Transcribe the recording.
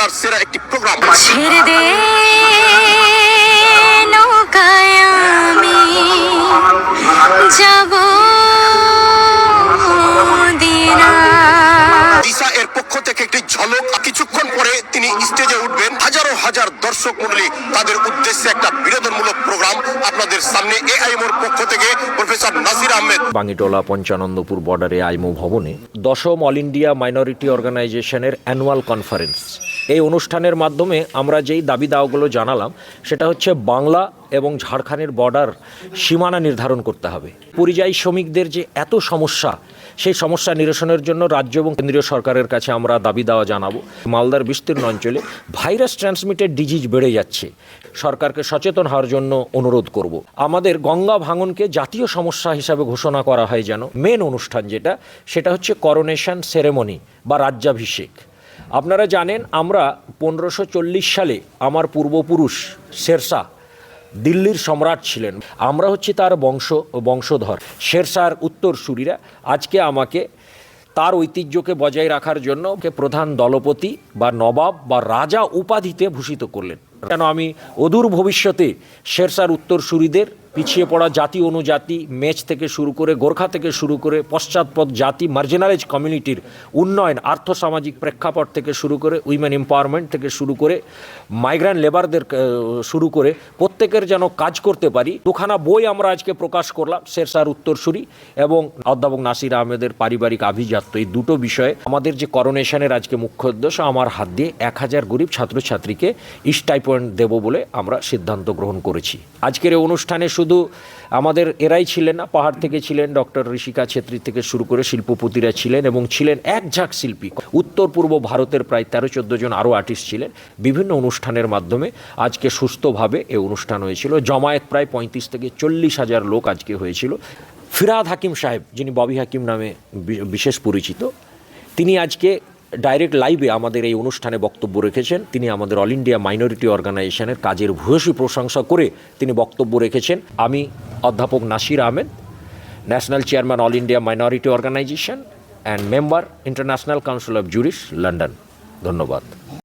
বাংলার সেরা একটি প্রোগ্রাম। ছেড়ে দে নৌকায় আমি যাব দিশা এর পক্ষ থেকে একটি ঝলক, কিছুক্ষণ পরে তিনি স্টেজে উঠবেন। হাজারো হাজার দর্শক মণ্ডলী, তাদের উদ্দেশ্যে একটা বিনোদনমূলক প্রোগ্রাম আপনাদের সামনে এআইএমওর পক্ষ থেকে প্রফেসর নাসির আহমেদ। বাঙ্গিটোলা পঞ্চানন্দপুর বর্ডারে আইমো ভবনে 10ম অল ইন্ডিয়া মাইনরিটি অর্গানাইজেশনের অ্যানুয়াল কনফারেন্স। এই অনুষ্ঠানের মাধ্যমে আমরা যেই দাবি দাওয়াগুলো জানালাম সেটা হচ্ছে বাংলা এবং ঝাড়খণ্ডের বর্ডার সীমানা নির্ধারণ করতে হবে। পরিযায়ী শ্রমিকদের যে এত সমস্যা, সেই সমস্যা নিরসনের জন্য রাজ্য এবং কেন্দ্রীয় সরকারের কাছে আমরা দাবি দেওয়া জানাবো। মালদার বিস্তীর্ণ অঞ্চলে ভাইরাস ট্রান্সমিটেড ডিজিজ বেড়ে যাচ্ছে, সরকারকে সচেতন হওয়ার জন্য অনুরোধ করব। আমাদের গঙ্গা ভাঙনকে জাতীয় সমস্যা হিসাবে ঘোষণা করা হয় যেন। মেন অনুষ্ঠান সেটা হচ্ছে করোনেশন সেরেমনি বা রাজ্যাভিষেক। আপনারা জানেন আমরা 1540 সালে আমার পূর্বপুরুষ শেরশাহ দিল্লির সম্রাট ছিলেন, আমরা হচ্ছে তার বংশধর, শেরশাহর উত্তরসূরিরা। আজকে আমাকে তার ঐতিহ্যকে বজায় রাখার জন্য প্রধান দলপতি বা নবাব বা রাজা উপাধিতে ভূষিত করলেন। কেন আমি অদূর ভবিষ্যতে শেরশাহর উত্তরসূরিদের, পিছিয়ে পড়া জাতি অনুজাতি, মেচ থেকে শুরু করে গোর্খা থেকে শুরু করে পশ্চাৎপদ জাতি, মার্জিনালাইজ কমিউনিটির উন্নয়ন, আর্থসামাজিক প্রেক্ষাপট থেকে শুরু করে উইমেন এম্পাওয়ারমেন্ট থেকে শুরু করে মাইগ্রেন্ট লেবারদের শুরু করে প্রত্যেকের যেন কাজ করতে পারি। দুখানা বই আমরা আজকে প্রকাশ করলাম, শেরশাহর উত্তরসূরি এবং অধ্যাপক নাসির আহমেদের পারিবারিক আভিজাত্য। এই দুটো বিষয়ে আমাদের যে করোনেশনের আজকে মুখ্য উদ্দেশ্য, আমার হাত দিয়ে 1000 গরিব ছাত্রছাত্রীকে স্টাইপেন্ড দেব বলে আমরা সিদ্ধান্ত গ্রহণ করেছি। আজকের এই অনুষ্ঠানে শুধু আমাদের এরাই ছিলেন না, পাহাড় থেকে ছিলেন ডক্টর ঋষিকা ছেত্রী থেকে শুরু করে শিল্পপতিরা ছিলেন এবং ছিলেন এক ঝাঁক শিল্পী। উত্তর পূর্ব ভারতের প্রায় 13-14 জন আরও আর্টিস্ট ছিলেন। বিভিন্ন অনুষ্ঠানের মাধ্যমে আজকে সুস্থভাবে এই অনুষ্ঠান হয়েছিল। জমায়েত প্রায় 35 থেকে 40,000 লোক আজকে হয়েছিল। ফিরহাদ হাকিম সাহেব, যিনি ববি হাকিম নামে বিশেষ পরিচিত, তিনি আজকে ডাইরেক্ট লাইভে আমাদের এই অনুষ্ঠানে বক্তব্য রেখেছেন। তিনি আমাদের অল ইন্ডিয়া মাইনরিটি অর্গানাইজেশনের কাজের ভূয়সী প্রশংসা করে তিনি বক্তব্য রেখেছেন। আমি অধ্যাপক Nasir Ahmed, national chairman all India minority organisation and member international council of jurist, London. ধন্যবাদ।